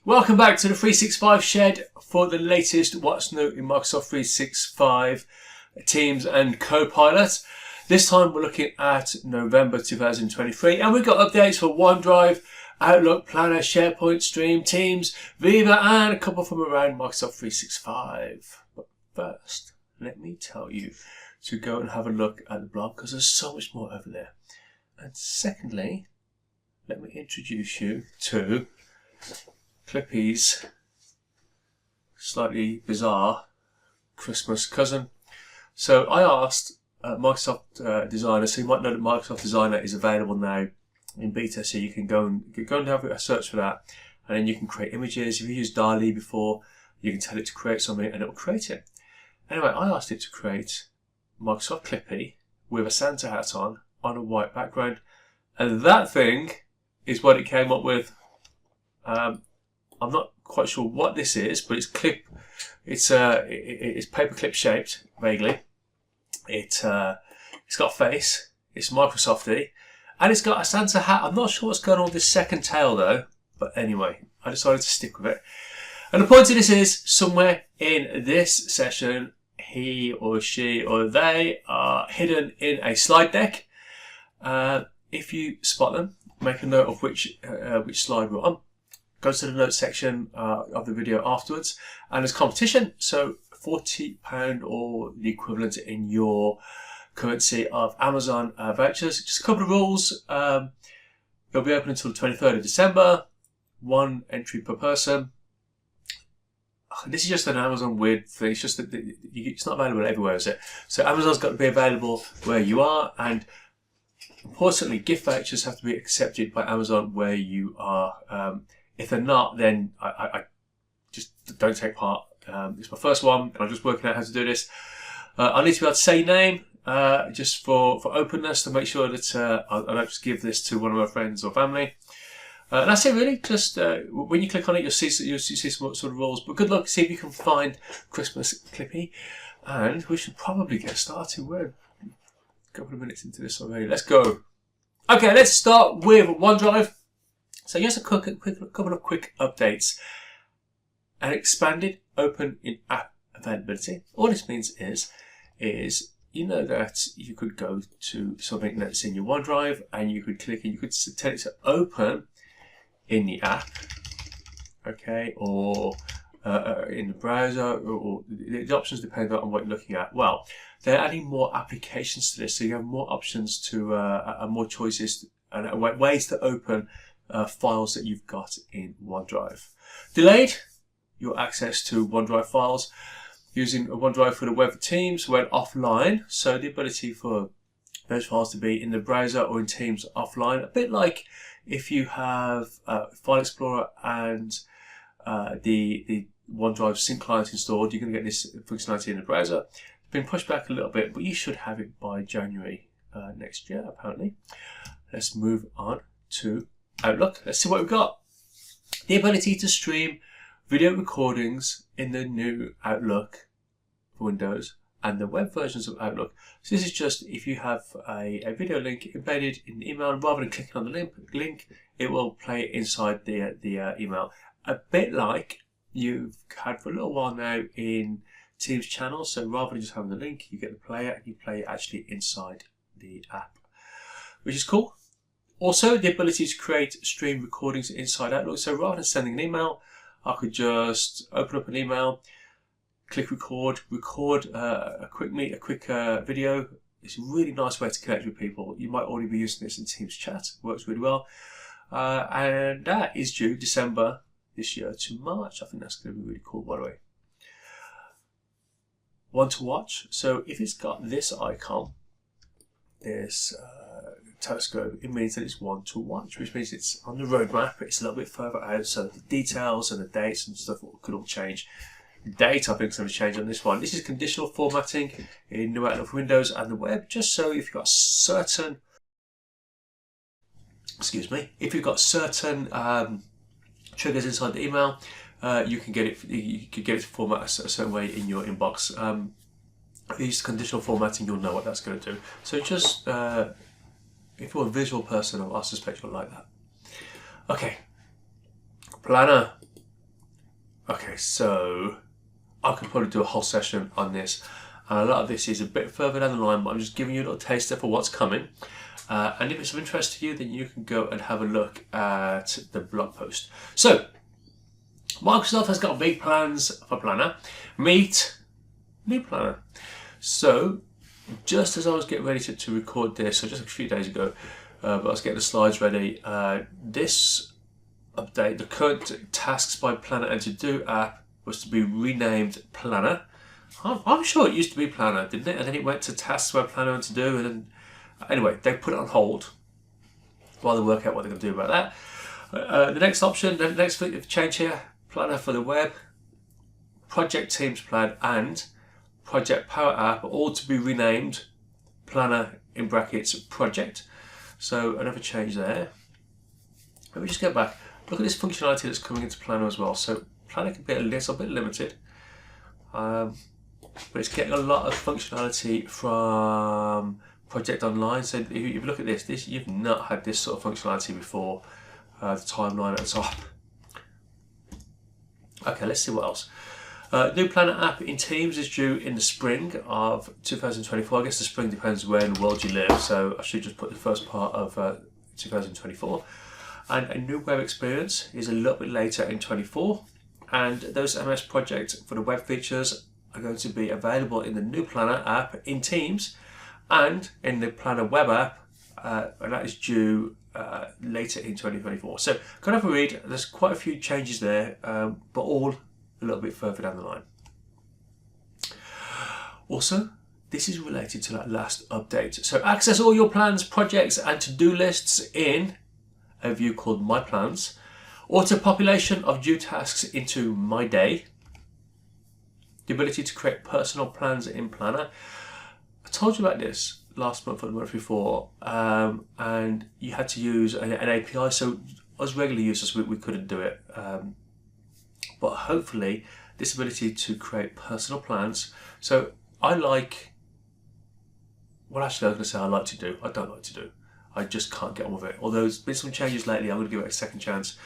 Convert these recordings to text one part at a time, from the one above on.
Welcome back to the 365 Shed for the latest What's New in Microsoft 365 Teams and Copilot. This time we're looking at November 2023 and we've got updates for OneDrive, Outlook, Planner, SharePoint, Stream, Teams, Viva and a couple from around Microsoft 365. But first, let me tell you to go and have a look at the blog because there's so much more over there. And secondly, let me introduce you to Clippy's slightly bizarre Christmas cousin. So I asked Microsoft Designer, so you might know that Microsoft Designer is available now in beta, so you can go and have a search for that, and then you can create images. If you used DALL-E before, you can tell it to create something and it will create it. Anyway, I asked it to create Microsoft Clippy with a Santa hat on a white background, and that thing is what it came up with. I'm not quite sure what this is, but it's paperclip shaped vaguely. It's got a face. It's Microsofty, and it's got a Santa hat. I'm not sure what's going on with this second tail though. But anyway, I decided to stick with it. And the point of this is, somewhere in this session, he or she or they are hidden in a slide deck. If you spot them, make a note of which slide we're on. Go to the notes section of the video afterwards, and there's competition, so £40 or the equivalent in your currency of Amazon vouchers. Just a couple of rules. It'll be open until the 23rd of December, 1 entry per person. This is just an Amazon weird thing. It's just that it's not available everywhere, is it? So Amazon's got to be available where you are, and importantly, gift vouchers have to be accepted by Amazon where you are. If they're not, then I just don't take part. It's my first one, and I'm just working out how to do this. I need to be able to say name, just for openness, to make sure that I don't just give this to one of my friends or family. And that's it really. Just when you click on it, you'll see some sort of rules. But good luck. See if you can find Christmas Clippy, and we should probably get started. We're a couple of minutes into this already. Let's go. Okay, let's start with OneDrive. So here's a couple of quick updates. An expanded open in app availability. All this means is you know that you could go to something that's in your OneDrive and you could click and you could tell it to open in the app, okay, or in the browser, or the options depend on what you're looking at. Well, they're adding more applications to this, so you have more options to and more choices and ways to open files that you've got in OneDrive. Delayed your access to OneDrive files using OneDrive for the web for Teams when offline. So the ability for those files to be in the browser or in Teams offline, a bit like if you have File Explorer and the OneDrive sync client installed, you're going to get this functionality in the browser. It's been pushed back a little bit, but you should have it by January next year, apparently. Let's move on to Outlook. Let's see what we've got. The ability to stream video recordings in the new Outlook for Windows and the web versions of Outlook. So this is just if you have a video link embedded in the email, rather than clicking on the link, it will play it inside the email. A bit like you've had for a little while now in Teams channels. So rather than just having the link, you get the player and you play it actually inside the app, which is cool. Also, the ability to create stream recordings inside Outlook. So rather than sending an email, I could just open up an email, click record a quick video. It's a really nice way to connect with people. You might already be using this in Teams chat. It works really well. And that is due December this year to March. I think that's going to be really cool, by the way. One to watch. So if it's got this icon, this telescope, it means that it's one to watch, which means it's on the roadmap. It's a little bit further out, so the details and the dates and stuff could all change. The date, I think, is going to change on this one. This is conditional formatting in New Outlook for Windows and the web, just so if you've got certain, if you've got certain triggers inside the email, you can get it. You could get it to format a certain way in your inbox. If you use conditional formatting, you'll know what that's going to do. So just if you're a visual person, I suspect you'll like that. Okay, Planner. Okay, so I could probably do a whole session on this. And a lot of this is a bit further down the line, but I'm just giving you a little taster for what's coming. And if it's of interest to you, then you can go and have a look at the blog post. So, Microsoft has got big plans for Planner. Meet new Planner. So, just as I was getting ready to record this, so just a few days ago, but I was getting the slides ready, this update, the current tasks by Planner and to-do app was to be renamed Planner. I'm sure it used to be Planner, didn't it? And then it went to tasks by Planner and to-do, and then anyway, they put it on hold while they work out what they're going to do about that. The next option, the next change here, Planner for the web, Project Teams Plan and Project Power App, all to be renamed Planner in brackets Project. So another change there. Let me just go back. Look at this functionality that's coming into Planner as well. So Planner can be a little bit limited, but it's getting a lot of functionality from Project Online. So if you look at this, you've not had this sort of functionality before. The timeline at the top. Okay, let's see what else. New Planner app in Teams is due in the spring of 2024. I guess the spring depends where in the world you live, so I should just put the first part of 2024. And a new web experience is a little bit later in 24. And those MS projects for the web features are going to be available in the new Planner app in Teams and in the Planner web app, and that is due later in 2024. So kind of a read, there's quite a few changes there, but all a little bit further down the line. Also, this is related to that last update. So access all your plans, projects and to-do lists in a view called My Plans. Auto population of due tasks into My Day. The ability to create personal plans in Planner. I told you about this last month or the month before, and you had to use an API, so as regular users we couldn't do it, but hopefully this ability to create personal plans. So I like, well actually I was going to say I like to do, I don't like to do, I just can't get on with it. Although there's been some changes lately, I'm going to give it a second chance.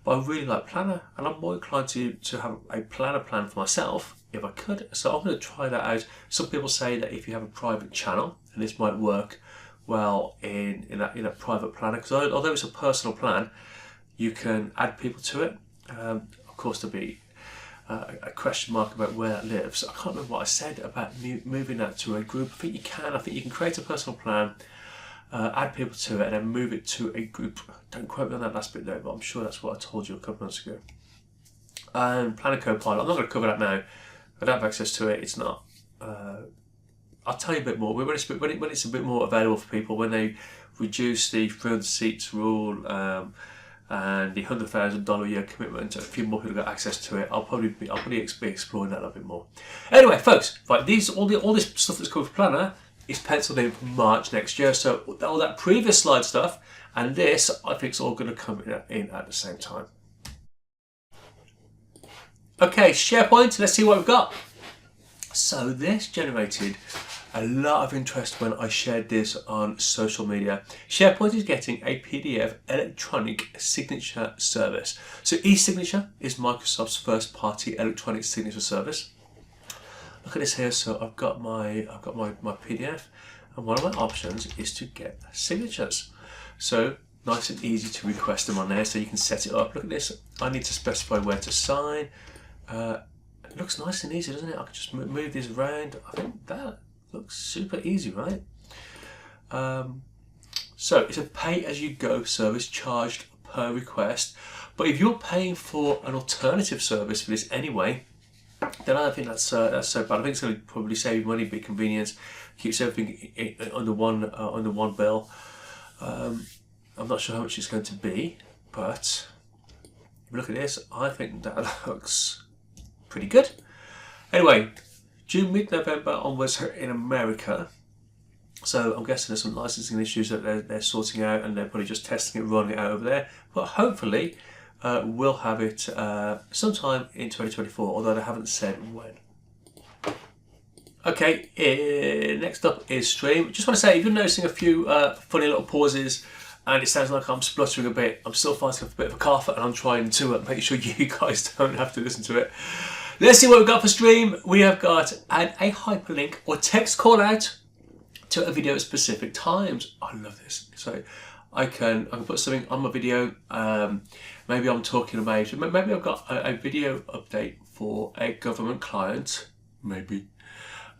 But I really like Planner, and I'm more inclined to have a Planner plan for myself if I could. So I'm going to try that out. Some people say that if you have a private channel, and this might work well in a private planner, because although it's a personal plan, you can add people to it. Of course, there'll be a question mark about where that lives. I can't remember what I said about moving that to a group. I think you can. I think you can create a personal plan, add people to it, and then move it to a group. Don't quote me on that last bit though, but I'm sure that's what I told you a couple months ago. Planner Copilot, I'm not going to cover that now. I don't have access to it. It's not. I'll tell you a bit more when it's a bit more available for people. When they reduce the 300 seats rule and the $100,000 a year commitment, a few more people got access to it. I'll probably be exploring that a little bit more. Anyway, folks, right, all this stuff that's called for Planner is penciled in for March next year. So all that previous slide stuff and this, I think, is all going to come in at the same time. Okay, SharePoint. Let's see what we've got. So this generated a lot of interest when I shared this on social media. SharePoint is getting a PDF electronic signature service. So e-signature is Microsoft's first party electronic signature service. Look at this here. So I've got my PDF, and one of my options is to get signatures. So nice and easy to request them on there, so you can set it up. Look at this. I need to specify where to sign. It looks nice and easy, doesn't it? I can just move this around. I think that looks super easy, right? So it's a pay-as-you-go service charged per request. But if you're paying for an alternative service for this anyway, then I don't think that's so bad. I think it's going to probably save you money, be convenient, keeps everything under one bill. I'm not sure how much it's going to be, but if you look at this, I think that looks pretty good. Anyway, due mid-November onwards in America, so I'm guessing there's some licensing issues that they're sorting out, and they're probably just testing it, rolling it out over there. But hopefully, we'll have it sometime in 2024, although they haven't said when. Okay, next up is Stream. Just want to say, if you're noticing a few funny little pauses and it sounds like I'm spluttering a bit. I'm still fighting off a bit of a cough, and I'm trying to make sure you guys don't have to listen to it. Let's see what we've got for stream. We have got a hyperlink or text call out to a video at specific times. I love this. So I can put something on my video. Maybe I'm talking about, maybe I've got a video update for a government client, maybe,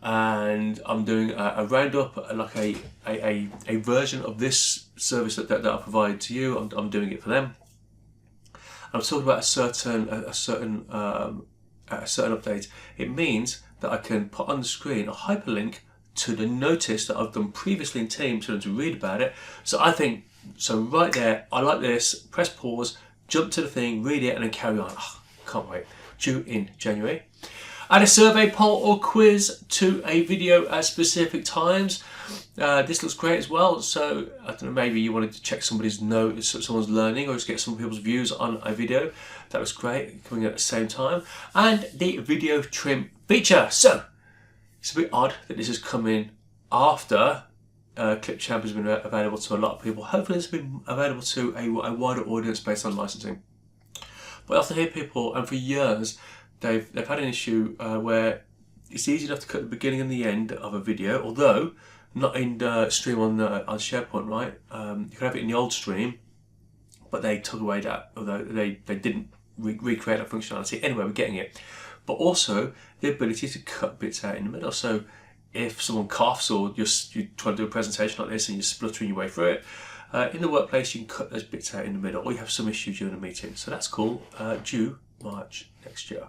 and I'm doing a roundup, like a version of this service that I provide to you. I'm doing it for them. I'm talking about a certain update. It means that I can put on the screen a hyperlink to the notice that I've done previously in Teams for them to read about it. So I think, so right there, I like this. Press pause, jump to the thing, read it, and then carry on. Oh, can't wait. Due in January. Add a survey, poll, or quiz to a video at specific times. This looks great as well. So I don't know, maybe you wanted to check somebody's notes, someone's learning, or just get some people's views on a video. That was great, coming at the same time. And the video trim feature. So it's a bit odd that this is coming after Clipchamp has been available to a lot of people. Hopefully it's been available to a wider audience based on licensing. But I often hear people, and for years, they've had an issue where it's easy enough to cut the beginning and the end of a video, although not in stream on SharePoint, right? You can have it in the old stream, but they took away that, although they didn't recreate that functionality. Anyway, we're getting it. But also the ability to cut bits out in the middle. So if someone coughs, or you're trying to do a presentation like this and you're spluttering your way through it, in the workplace you can cut those bits out in the middle, or you have some issue during a meeting. So that's cool, due March next year.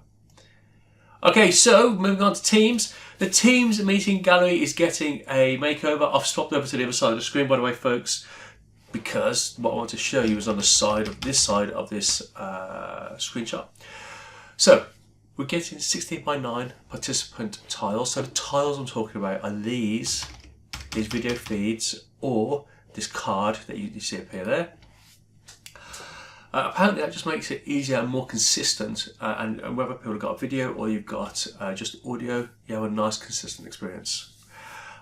Okay, so moving on to Teams. The Teams meeting gallery is getting a makeover. I've swapped over to the other side of the screen, by the way, folks, because what I want to show you is on the side of this screenshot. So we're getting 16 by 9 participant tiles. So the tiles I'm talking about are these video feeds, or this card that you see appear there. Apparently that just makes it easier and more consistent, and whether people have got a video or you've got just audio, you have a nice consistent experience.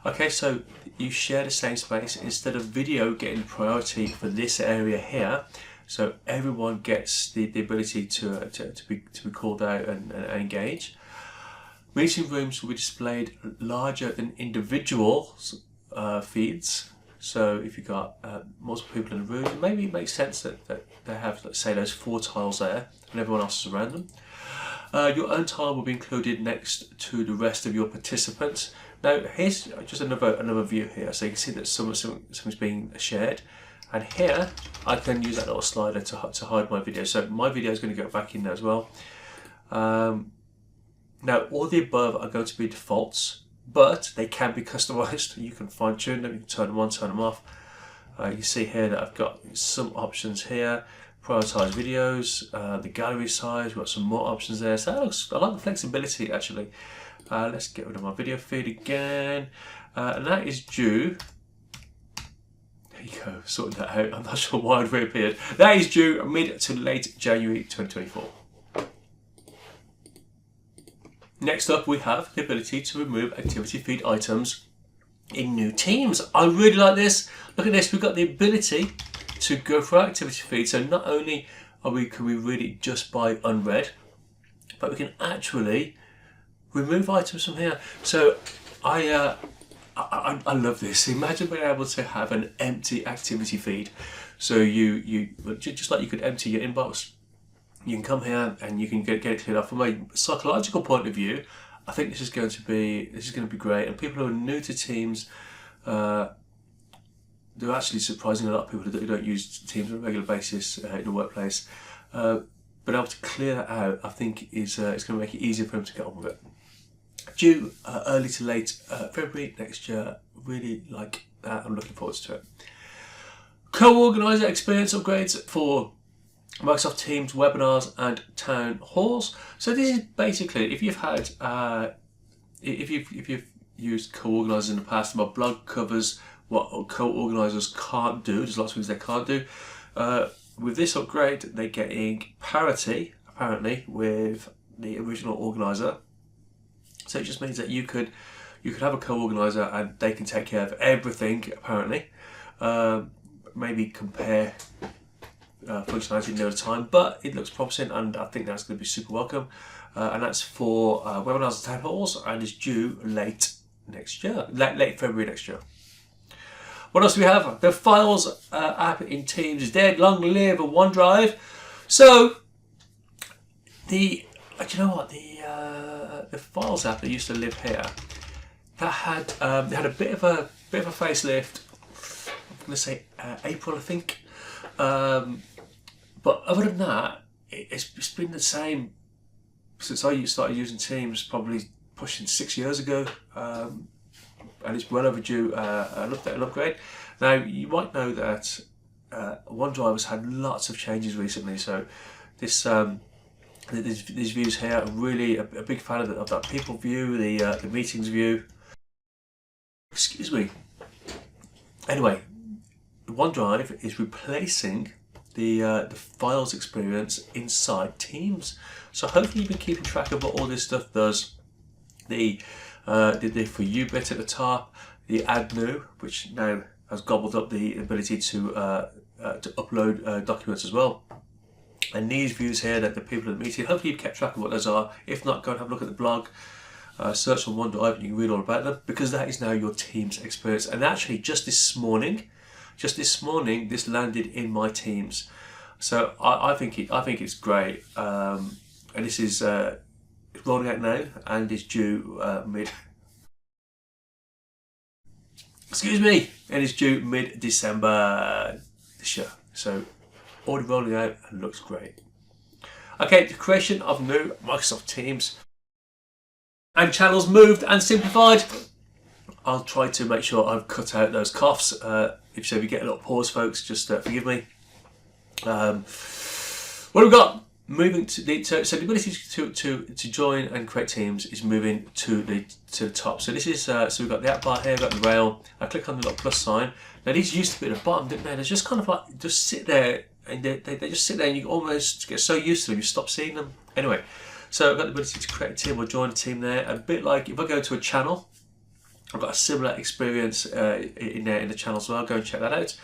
Okay, so you share the same space. Instead of video getting priority for this area here, so everyone gets the ability to be called out and engage. Meeting rooms will be displayed larger than individual feeds. So if you've got multiple people in the room, maybe it makes sense that they have, let's say, those 4 tiles there and everyone else is around them. Your own tile will be included next to the rest of your participants. Now here's just another view here, so you can see that something's being shared. And here I can use that little slider to hide my video. So my video is going to go back in there as well. Now all the above are going to be defaults, but they can be customized. You can fine tune them, you can turn them on, turn them off. You see here that I've got some options here. Prioritize videos, the gallery size, we've got some more options there. So I like the flexibility actually. Let's get rid of my video feed again. And that is due, there you go, sorting that out. I'm not sure why it reappeared. That is due mid to late January 2024. Next up, we have the ability to remove activity feed items in new Teams. I really like this. Look at this, we've got the ability to go for our activity feed. So not only can we read it just by unread, but we can actually remove items from here. So I love this. Imagine being able to have an empty activity feed. So you just like you could empty your inbox, you can come here and you can get it cleared up. From a psychological point of view, I think this is going to be great. And people who are new to Teams, there are actually surprisingly a lot of people who don't use Teams on a regular basis in the workplace. But able to clear that out, I think it's going to make it easier for them to get on with it. Due early to late February next year. Really like that. I'm looking forward to it. Co-organizer experience upgrades for Microsoft Teams webinars and town halls. So this is basically, if you've had if you've used co-organizers in the past, my blog covers what co-organizers can't do. There's lots of things they can't do. With this upgrade, they're getting parity apparently with the original organizer. So it just means that you could have a co-organizer and they can take care of everything apparently. maybe compare functionality near the time, but it looks promising, and I think that's going to be super welcome. And that's for webinars and town halls, and is due late next year, late February next year. What else do we have? The Files app in Teams is dead. Long live OneDrive. So do you know what, the Files app that used to live here, that had they had a bit of a facelift. I'm going to say April, I think. But other than that, it's been the same since I started using Teams, probably pushing 6 years ago, and it's well overdue an update and upgrade. Now, you might know that OneDrive has had lots of changes recently, so these views here are really a big fan of that people view, the meetings view. Excuse me. Anyway, OneDrive is replacing the files experience inside Teams. So hopefully you've been keeping track of what all this stuff does. The For You bit at the top, the Add New, which now has gobbled up the ability to upload documents as well. And these views here that the people in the meeting, hopefully you've kept track of what those are. If not, go and have a look at the blog. Search on OneDrive and you can read all about them, because that is now your Teams experience. And actually just this morning, this landed in my Teams. So I think it's great. And this is rolling out now, and is due mid-December this year. So already rolling out and looks great. Okay, the creation of new Microsoft Teams and channels moved and simplified. I'll try to make sure I've cut out those coughs. If you get a little pause, folks, just forgive me. What have we got? Moving to the ability to join and create teams is moving to the top. So this is so we've got the app bar here, we've got the rail. I click on the little plus sign. Now these used to be at the bottom, didn't they? They just kind of like just sit there, and they just sit there, and you almost get so used to them you stop seeing them. Anyway, so I've got the ability to create a team or join a team there. A bit like if I go to a channel, I've got a similar experience in there in the channel as well. Go and check that out.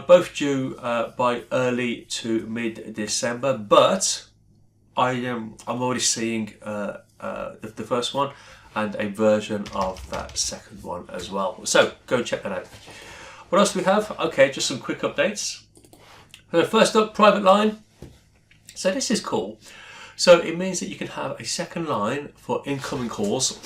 Both due by early to mid-December, but I'm already seeing the first one and a version of that second one as well. So go and check that out. What else do we have? Okay, just some quick updates. First up, private line. So this is cool. So it means that you can have a second line for incoming calls,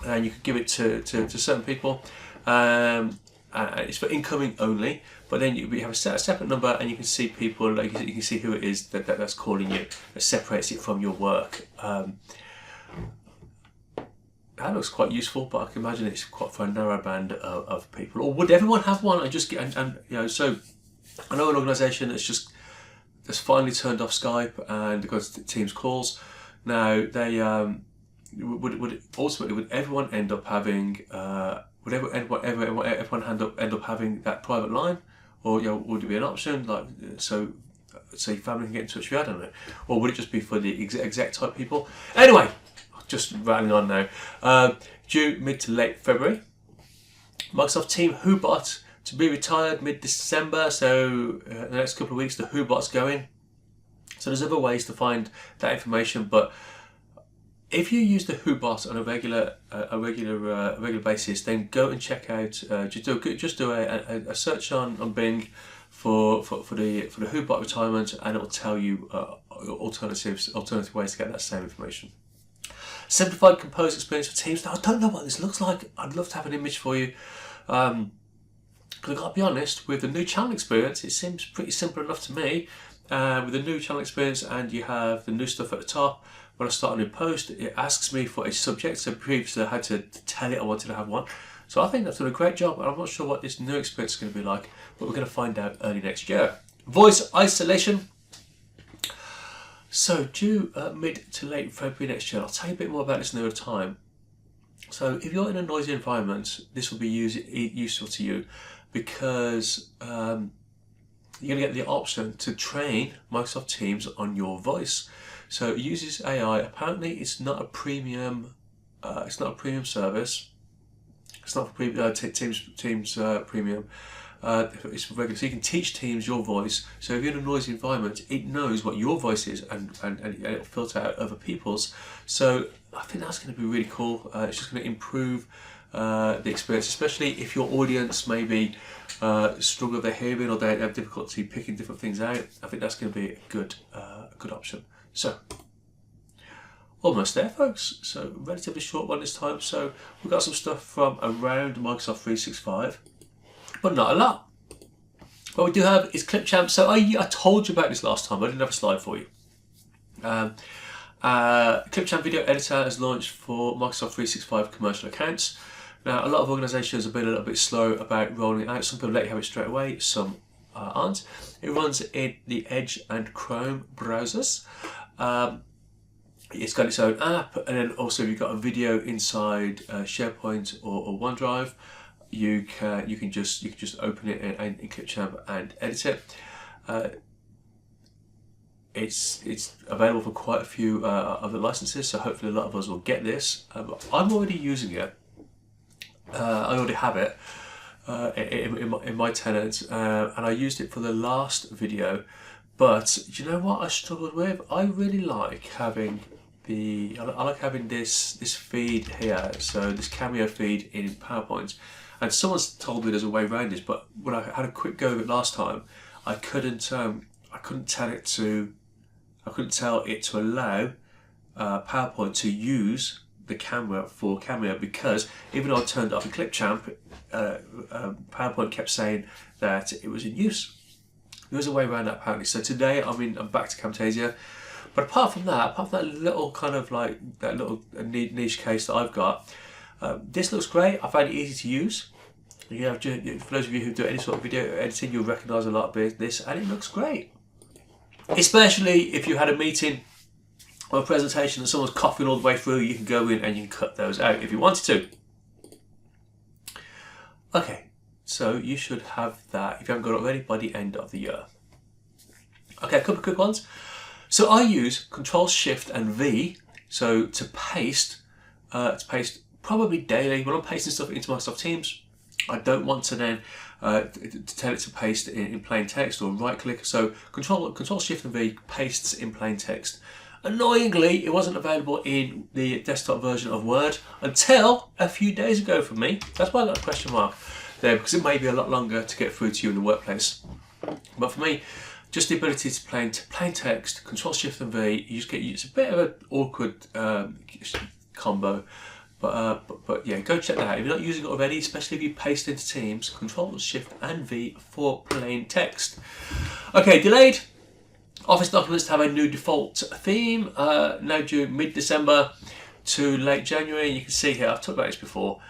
and you can give it to certain people. It's for incoming only, but then you have a separate number, and you can see people, like you can see who it is that's calling you. It separates it from your work. That looks quite useful, but I can imagine it's quite for a narrow band of people. Or would everyone have one? I just get and you know. So I know an organisation that's finally turned off Skype and goes to Teams calls. Now they would everyone end up having would everyone end up having that private line, or would it be an option like so your family can get in touch with you? I don't know. Or would it just be for the exec type people? Anyway, just rattling on now. Due mid to late February. Microsoft Team WhoBot to be retired mid-December. So the next couple of weeks the WhoBot's going. So there's other ways to find that information, but if you use the WhoBot on a regular basis, then go and check out. Just do a search on Bing for the WhoBot retirement, and it will tell you alternative ways to get that same information. Simplified compose experience for Teams. Now I don't know what this looks like. I'd love to have an image for you. Because I've got to be honest, with the new channel experience, it seems pretty simple enough to me. With the new channel experience, and you have the new stuff at the top. When I start a new post, it asks me for a subject. So previously I had to tell it I wanted to have one. So I think that's done a great job, and I'm not sure what this new experience is going to be like, but we're going to find out early next year. Voice isolation. So due mid to late February next year. I'll tell you a bit more about this nearer time. So if you're in a noisy environment, this will be useful to you, because you're going to get the option to train Microsoft Teams on your voice. So it uses AI. Apparently, it's not a premium. It's not a premium service. It's not a Teams premium. It's for regular, so you can teach Teams your voice. So if you're in a noisy environment, it knows what your voice is, and it'll filter out other people's. So I think that's going to be really cool. It's just going to improve the experience, especially if your audience maybe struggle with their hearing, or they have difficulty picking different things out. I think that's going to be a good option. So almost there, folks. So relatively short one this time. So we've got some stuff from around Microsoft 365, but not a lot. What we do have is Clipchamp. So I told you about this last time. I didn't have a slide for you. Clipchamp Video Editor has launched for Microsoft 365 commercial accounts. Now, a lot of organisations have been a little bit slow about rolling it out. Some people let you have it straight away, some aren't. It runs in the Edge and Chrome browsers. It's got its own app, and then also if you've got a video inside SharePoint or OneDrive, you can just open it in Clipchamp and edit it. It's available for quite a few other licenses, so hopefully a lot of us will get this. I'm already using it. I already have it in my tenant, and I used it for the last video. But do you know what I struggled with? I really like having this feed here, so this cameo feed in PowerPoint. And someone's told me there's a way around this, but when I had a quick go of it last time, I couldn't tell it to allow PowerPoint to use the camera for cameo, because even though I turned it off in Clipchamp, PowerPoint kept saying that it was in use. There was a way around that apparently. So today I'm back to Camtasia, but apart from that little kind of like that little niche case that I've got, this looks great. I find it easy to use. You know, for those of you who do any sort of video editing, you'll recognise a lot of this, and it looks great. Especially if you had a meeting or a presentation and someone's coughing all the way through, you can go in and you can cut those out if you wanted to. Okay, so you should have that, if you haven't got it already, by the end of the year. Okay, a couple of quick ones. So I use Control Shift and V, so to paste probably daily. When I'm pasting stuff into Microsoft Teams, I don't want to then to tell it to paste in plain text or right click. So Control Shift and V pastes in plain text. Annoyingly, it wasn't available in the desktop version of Word until a few days ago for me. That's why I got a question mark there, because it may be a lot longer to get through to you in the workplace. But for me, just the ability to plain text, Control Shift and V, you just get, it's a bit of an awkward combo. But yeah, go check that out. If you're not using it already, especially if you paste into Teams, Control Shift and V for plain text. Okay, delayed. Office documents have a new default theme now due mid-December to late January. You can see here, I've talked about this before.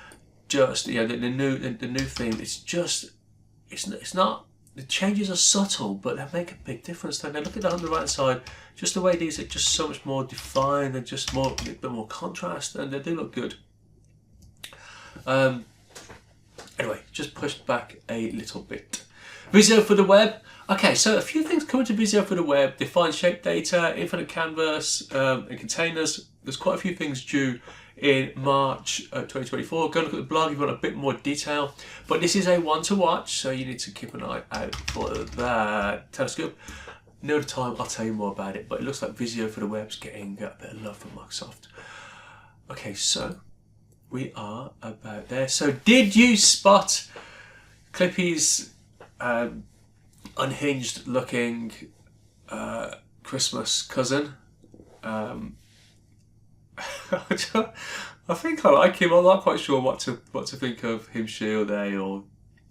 Just the new theme. It's not. The changes are subtle, but they make a big difference. Now look at that on the right side. Just the way these are just so much more defined and just a bit more contrast, and they do look good. Anyway, just pushed back a little bit. Visio for the web. Okay, so a few things coming to Visio for the web. Defined shape data, infinite canvas, and containers. There's quite a few things due in March 2024. Go look at the blog if you want a bit more detail. But this is a one to watch, so you need to keep an eye out for that. Telescope. Near the time, I'll tell you more about it. But it looks like Visio for the web's getting a bit of love from Microsoft. Okay, so we are about there. So did you spot Clippy's unhinged looking Christmas cousin? I think I like him. I'm not quite sure what to think of him, she or they or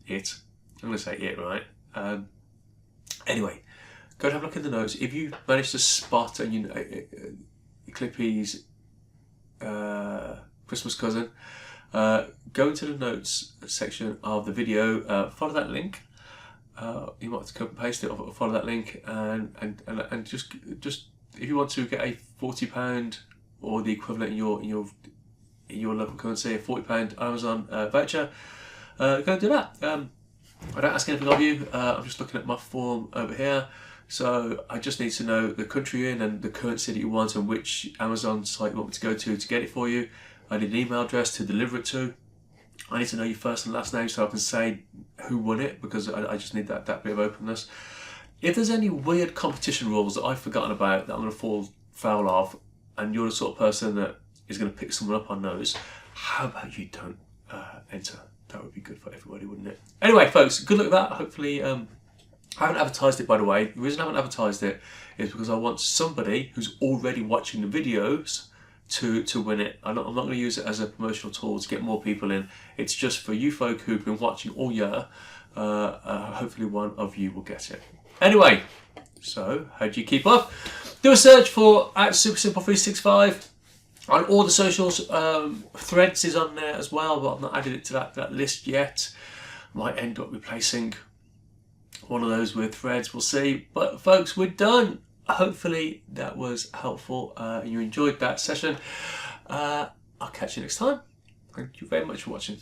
it. I'm going to say it, right? Anyway, go and have a look in the notes. If you manage to spot and Clippy's Christmas cousin, go into the notes section of the video. Follow that link. You might have to copy and paste it or follow that link, and just if you want to get a £40 or the equivalent in your local currency, a £40 Amazon voucher, go and do that. I don't ask anything of you. I'm just looking at my form over here. So I just need to know the country you're in and the currency that you want and which Amazon site you want me to go to get it for you. I need an email address to deliver it to. I need to know your first and last name so I can say who won it, because I just need that bit of openness. If there's any weird competition rules that I've forgotten about that I'm going to fall foul of, and you're the sort of person that is going to pick someone up on those, how about you don't enter? That would be good for everybody, wouldn't it? Anyway, folks, good luck with that. Hopefully, I haven't advertised it, by the way. The reason I haven't advertised it is because I want somebody who's already watching the videos to win it. I'm not going to use it as a promotional tool to get more people in. It's just for you folk who've been watching all year. Hopefully one of you will get it. Anyway, so how do you keep up? Do a search for @SuperSimple365 on all the socials. Threads is on there as well, but I've not added it to that list yet. Might end up replacing one of those with Threads, we'll see. But folks, we're done. Hopefully that was helpful. You enjoyed that session. I'll catch you next time. Thank you very much for watching.